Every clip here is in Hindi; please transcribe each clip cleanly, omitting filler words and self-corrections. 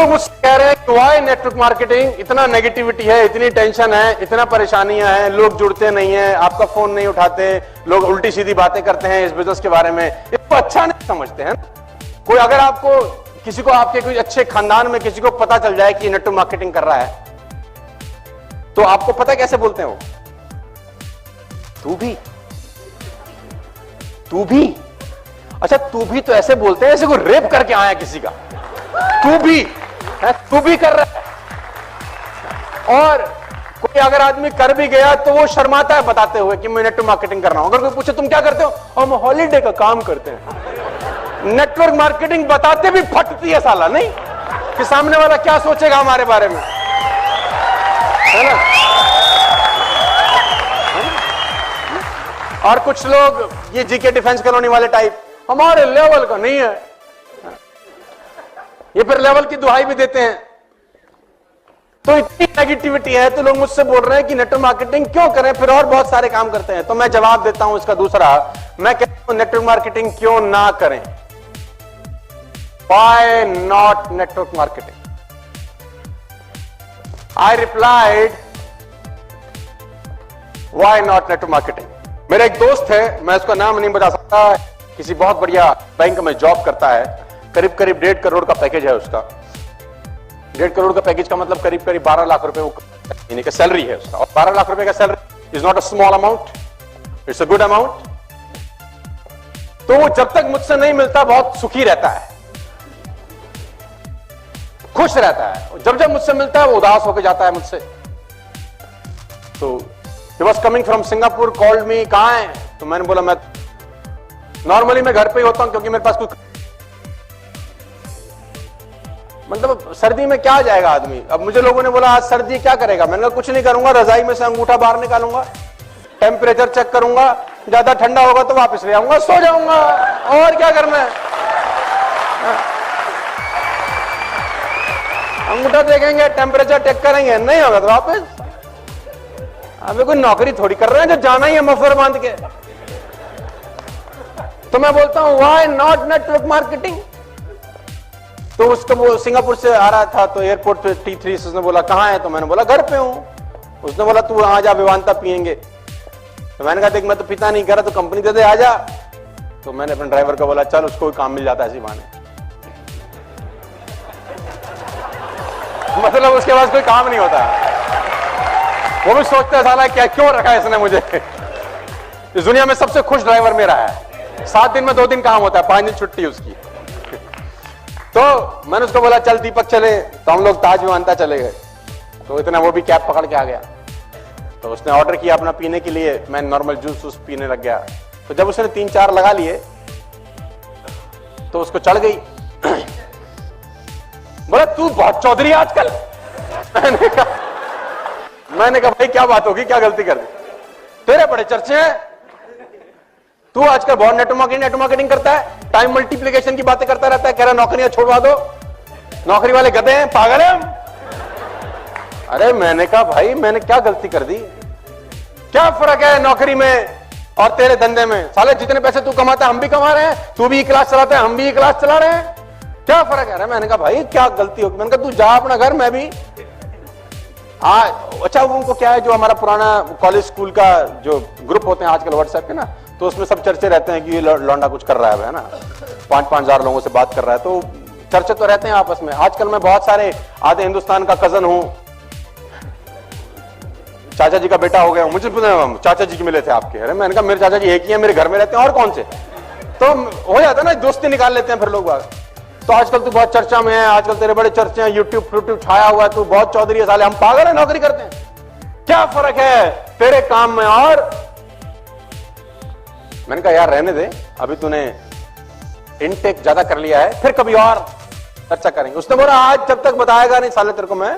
लोग मुझसे कह रहे हैं कि वाई नेटवर्क मार्केटिंग, इतना नेगेटिविटी है, इतनी टेंशन है, इतना परेशानियां हैं, लोग जुड़ते नहीं हैं, आपका फोन नहीं उठाते, लोग उल्टी सीधी बातें करते हैं इस बिजनेस के बारे में, इसको अच्छा नहीं समझते हैं। कोई अगर आपको किसी को आपके कोई अच्छे खानदान में किसी को पता चल जाए कि नेटवर्क मार्केटिंग कर रहा है, तो आपको पता कैसे बोलते हैं वो? तू भी अच्छा, तू भी तो ऐसे बोलते हैं जैसे कोई रेप करके आया किसी का। तू भी कर रहा है। और कोई अगर आदमी कर भी गया तो वो शर्माता है बताते हुए कि मैं नेटवर्क मार्केटिंग कर रहा हूं। अगर कोई पूछे तुम क्या करते हो, हम हॉलीडे का काम करते हैं। नेटवर्क मार्केटिंग बताते भी फटती है साला, नहीं कि सामने वाला क्या सोचेगा हमारे बारे में, है ना। और कुछ लोग ये जीके डिफेंस कॉलोनी वाले टाइप, हमारे लेवल का नहीं है, ये फिर लेवल की दुहाई भी देते हैं। तो इतनी नेगेटिविटी है तो लोग मुझसे बोल रहे हैं कि नेटवर्क मार्केटिंग क्यों करें, फिर और बहुत सारे काम करते हैं। तो मैं जवाब देता हूं इसका दूसरा, मैं कहता हूं नेटवर्क मार्केटिंग क्यों ना करें। Why not network marketing? I replied, why not network marketing? मेरा एक दोस्त है, मैं उसका नाम नहीं बता सकता, किसी बहुत बढ़िया बैंक में जॉब करता है, करीब 1.5 करोड़ का पैकेज है उसका। 1.5 करोड़ का पैकेज का मतलब करीब 12 लाख रुपए वो महीने का सैलरी है उसका। और 12 लाख रुपए का salary is not a small amount, it's a good amount. तो वो जब तक मुझसे नहीं मिलता बहुत सुखी रहता है, खुश रहता है। जब जब मुझसे मिलता है वो उदास होकर जाता है मुझसे। तो he was coming from Singapore, called me, कहां है? तो मैंने बोला मैं नॉर्मली मैं घर पे ही होता हूं क्योंकि मेरे पास कुछ, मतलब सर्दी में क्या जाएगा आदमी। अब मुझे लोगों ने बोला आज सर्दी क्या करेगा, मैंने कहा कुछ नहीं करूंगा, रजाई में से अंगूठा बाहर निकालूंगा, टेम्परेचर चेक करूंगा, ज्यादा ठंडा होगा तो वापस ले आऊंगा, सो जाऊंगा, और क्या करना है। अंगूठा देखेंगे, टेम्परेचर चेक करेंगे, नहीं होगा तो वापस। अबे कोई नौकरी थोड़ी कर रहे हैं जो जाना ही है मफलर बांध के। तो मैं बोलता हूं व्हाई नॉट नेटवर्क मार्केटिंग। तो उसको वो सिंगापुर से आ रहा था तो एयरपोर्ट पे T3 से उसने बोला कहां है, तो मैंने बोला घर पे हूं। उसने बोला तू आ जा, विवांता पियेंगे। तो मैंने कहा देख मैं तो पिता नहीं कर रहा, तो कंपनी दे दे, आ जा। तो मैंने अपने ड्राइवर को बोला चल उसको काम मिल जाता है इसी बहाने। मतलब उसके पास कोई काम नहीं होता, वो भी सोचता है साला क्या क्यों रखा है इसने मुझे। इस दुनिया में सबसे खुश ड्राइवर मेरा है। 7 दिन में 2 दिन काम होता है, 5 दिन छुट्टी उसकी। तो मैंने उसको बोला चल दीपक चले, तो हम लोग ताज विमानता चले गए। तो इतना वो भी कैब पकड़ के आ गया। तो उसने ऑर्डर किया अपना पीने के लिए, मैं नॉर्मल जूस पीने लग गया। तो जब उसने 3-4 लगा लिए तो उसको चढ़ गई। बोला तू बहुत चौधरी आजकल। मैंने कहा भाई क्या बात होगी, क्या गलती कर दी, तेरे बड़े चर्चे हैं, तू आजकल बहुत नेटवर्क मार्केटिंग करता है, टाइम मल्टीप्लिकेशन की बातें करता रहता है, कह रहा नौकरियां छोड़वा दो, नौकरी वाले गधे हैं, पागल हैं हम। अरे मैंने कहा भाई मैंने क्या गलती कर दी, क्या फर्क है नौकरी में और तेरे धंधे में। साले जितने पैसे तू कमाता है हम भी कमा रहे हैं, तू भी क्लास चलाता है हम भी क्लास चला रहे हैं, क्या फर्क है। मैंने कहा भाई क्या गलती होगी। मैंने कहा तू जा अपना घर, मैं भी अच्छा उनको क्या है, जो हमारा पुराना कॉलेज स्कूल का जो ग्रुप होते हैं आजकल व्हाट्सएप के ना, तो उसमें सब चर्चे रहते हैं कि ये लौंडा कुछ कर रहा है ना, 5-5 हजार लोगों से बात कर रहा है, तो चर्चे तो रहते हैं आपस में। आजकल मैं बहुत सारे आधे हिंदुस्तान का कजन हूं, चाचा जी का बेटा हो गया, मुझे चाचा जी के मिले थे आपके। अरे मैंने कहा मेरे चाचा जी एक ही है, मेरे घर में रहते हैं और कौन से, तो हो जाता है ना दोस्ती निकाल लेते हैं फिर लोग बात। तो आजकल तू बहुत चर्चा में है, आजकल तेरे बड़े चर्चे हैं, यूट्यूब छाया हुआ है, तू बहुत चौधरी है, साले हम पागल है नौकरी करते हैं, क्या फर्क है तेरे काम में। और मैंने कहा यार रहने दे, अभी तूने इनटेक ज्यादा कर लिया है, फिर कभी और चर्चा करेंगे। उसने बोला आज जब तक बताएगा नहीं साले तेरे को मैं।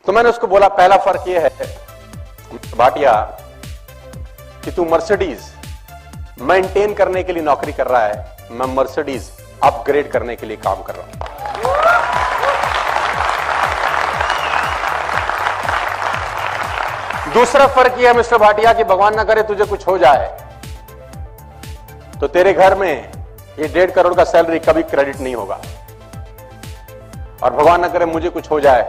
तो मैंने उसको बोला पहला फर्क यह है भाटिया कि तू मर्सिडीज मेंटेन करने के लिए नौकरी कर रहा है, मैं मर्सिडीज अपग्रेड करने के लिए काम कर रहा हूं। दूसरा फर्क यह है मिस्टर भाटिया कि भगवान ना करे तुझे कुछ हो जाए तो तेरे घर में ये 1.5 करोड़ का सैलरी कभी क्रेडिट नहीं होगा। और भगवान न करे मुझे कुछ हो जाए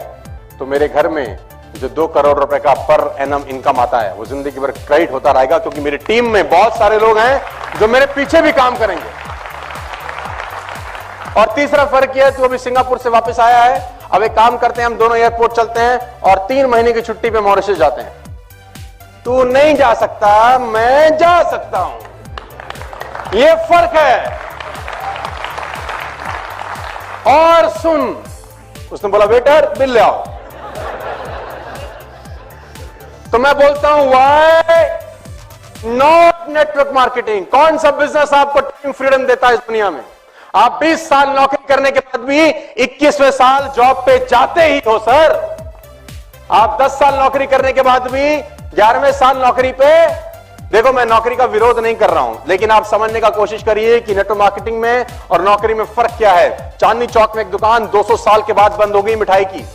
तो मेरे घर में जो 2 करोड़ रुपए का पर एनम इनकम आता है वो जिंदगी भर क्रेडिट होता रहेगा, क्योंकि मेरी टीम में बहुत सारे लोग हैं जो मेरे पीछे भी काम करेंगे। और तीसरा फर्क यह है, तू अभी सिंगापुर से वापस आया है, अब एक काम करते हैं, हम दोनों एयरपोर्ट चलते हैं और 3 महीने की छुट्टी पे मॉरिशस जाते हैं। तू नहीं जा सकता, मैं जा सकता हूं, यह फर्क है। और सुन, उसने बोला वेटर बिल ले आओ, तो मैं बोलता हूं व्हाई नॉट नेटवर्क मार्केटिंग। कौन सा बिजनेस आपको टाइम फ्रीडम देता है इस दुनिया में? आप 20 साल नौकरी करने के बाद भी 21वें साल जॉब पे जाते ही हो सर। आप 10 साल नौकरी करने के बाद भी 11वें साल नौकरी पे, देखो मैं नौकरी का विरोध नहीं कर रहा हूं, लेकिन आप समझने का कोशिश करिए कि नेटवर्क मार्केटिंग में और नौकरी में फर्क क्या है। चांदनी चौक में एक दुकान 200 साल के बाद बंद हो गई मिठाई की,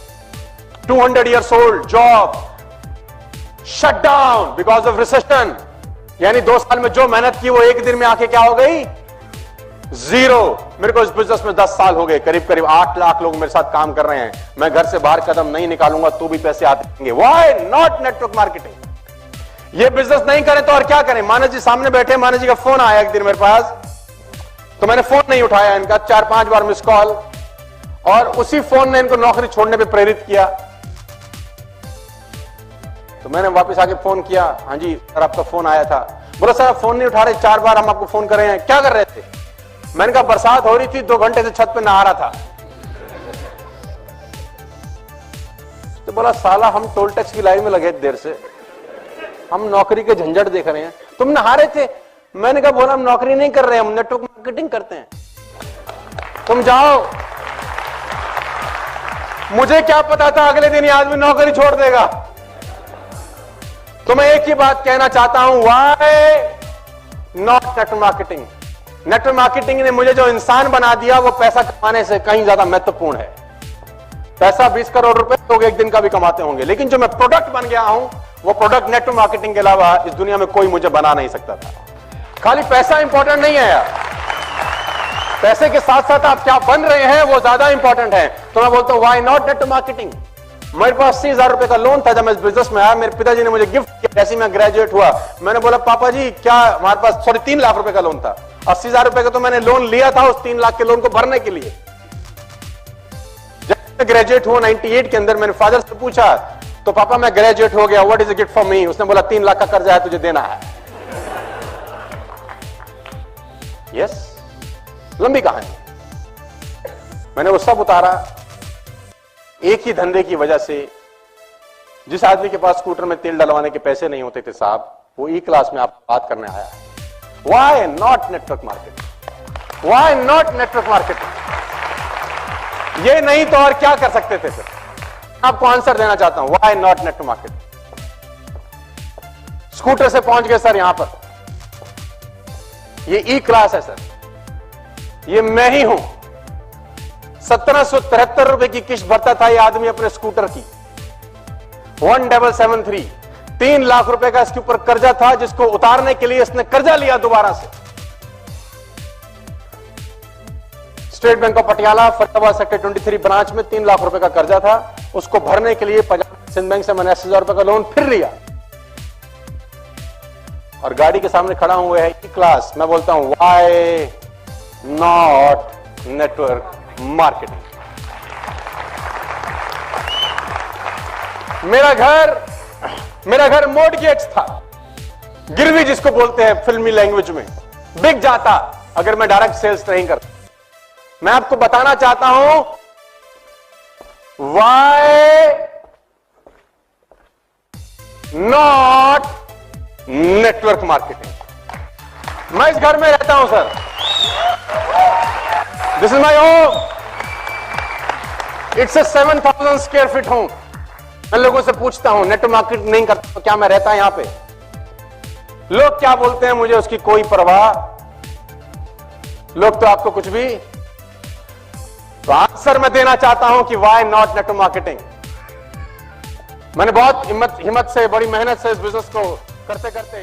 200 years old job shut down because of recession. यानी 2 साल में जो मेहनत की वो एक दिन में आके क्या हो गई? जीरो। मेरे को इस बिजनेस में 10 साल हो गए, करीब करीब 8 लाख लोग मेरे साथ काम कर रहे हैं। मैं घर से बाहर कदम नहीं निकालूंगा तो भी पैसे आते रहेंगे। Why not network marketing? ये बिजनेस नहीं करें तो और क्या करें? मानस जी सामने बैठे, मानस जी का फोन आया एक दिन मेरे पास, तो मैंने फोन नहीं उठाया इनका, 4-5 बार मिस कॉल, और उसी फोन ने इनको नौकरी छोड़ने पे प्रेरित किया। तो मैंने वापस आके फोन किया, हाँ जी सर आपका फोन आया था। बोला सर आप फोन नहीं उठा रहे, 4 बार हम आपको फोन कर रहे हैं, क्या कर रहे थे? मैंने कहा बरसात हो रही थी, 2 घंटे से छत पे नहा रहा था। तो बोला साला हम टोल टैक्स की लाइन में लगे देर से, हम नौकरी के झंझट देख रहे हैं, तुम नहा रहे थे। मैंने कहा बोला हम नौकरी नहीं कर रहे हैं, हम नेटवर्क मार्केटिंग करते हैं, तुम जाओ। मुझे क्या पता था अगले दिन ये आदमी नौकरी छोड़ देगा। तो मैं एक ही बात कहना चाहता हूं, why not network marketing? Network marketing ने मुझे जो इंसान बना दिया वो पैसा कमाने से कहीं ज्यादा महत्वपूर्ण है। पैसा 20 करोड़ रुपए लोग एक दिन का भी कमाते होंगे, लेकिन जो मैं प्रोडक्ट बन गया हूं वो प्रोडक्ट नेटवर्क मार्केटिंग के अलावा इस दुनिया में कोई मुझे बना नहीं सकता था। खाली पैसा इंपॉर्टेंट नहीं है यार, पैसे के साथ साथ आप क्या बन रहे हैं वो ज्यादा इंपॉर्टेंट है। तो मैं बोलता हूं व्हाई नॉट नेटवर्क मार्केटिंग? मेरे पास 80,000 रुपए का लोन था जब मैं इस बिजनेस में आया, मेरे पिताजी ने मुझे गिफ्ट किया जैसे मैं ग्रेजुएट हुआ। मैंने बोला पापा जी क्या, हमारे पास 3 लाख रुपए का लोन था, 80,000 रुपए का तो मैंने लोन लिया था उस 3 लाख के लोन को भरने के लिए। जब मैं ग्रेजुएट हुआ 98 के अंदर, मैंने फादर से पूछा तो पापा मैं ग्रेजुएट हो गया, what is a gift for me? उसने बोला 3 लाख का कर्जा है तुझे देना है। यस, लंबी कहानी। मैंने वो सब उतारा एक ही धंधे की वजह से। जिस आदमी के पास स्कूटर में तेल डलवाने के पैसे नहीं होते थे साहब, वो ई क्लास में आपको बात करने आया है। Why not network marketing? Why not network marketing? ये नहीं तो और क्या कर सकते थे सर? आपको आंसर देना चाहता हूं, why not network marketing? Scooter से पहुंच गए सर यहां पर, ये ई क्लास है सर, ये मैं ही हूं। 1773 रुपए की किस्त भरता था ये आदमी अपने स्कूटर की, 1773। 3 लाख रुपए का इसके ऊपर कर्जा था जिसको उतारने के लिए इसने कर्जा लिया दोबारा से। State bank of Patiala Faridabad sector 23 branch में 3 लाख रुपए का कर्जा था, उसको भरने के लिए पंजाब सिंध बैंक से मैंने 80,000 रुपए का लोन फिर लिया, और गाड़ी के सामने खड़ा हुआ है ई क्लास। मैं बोलता हूं व्हाई नॉट नेटवर्क मार्केटिंग? मेरा घर मॉर्गेज था, गिरवी जिसको बोलते हैं फिल्मी लैंग्वेज में, बिक जाता अगर मैं डायरेक्ट सेल्स नहीं करता। मैं आपको बताना चाहता हूं व्हाई नॉट नेटवर्क मार्केटिंग? मैं इस घर में रहता हूं sir, this is my home, it's a 7,000 square feet home. मैं लोगों से पूछता हूं नेटवर्क मार्केटिंग नहीं करता तो क्या मैं रहता यहां पे? लोग क्या बोलते हैं मुझे उसकी कोई परवाह, लोग तो आपको कुछ भी। तो आंसर मैं देना चाहता हूं कि व्हाई नॉट नेटवर्क मार्केटिंग? मैंने बहुत हिम्मत से, बड़ी मेहनत से इस बिजनेस को करते करते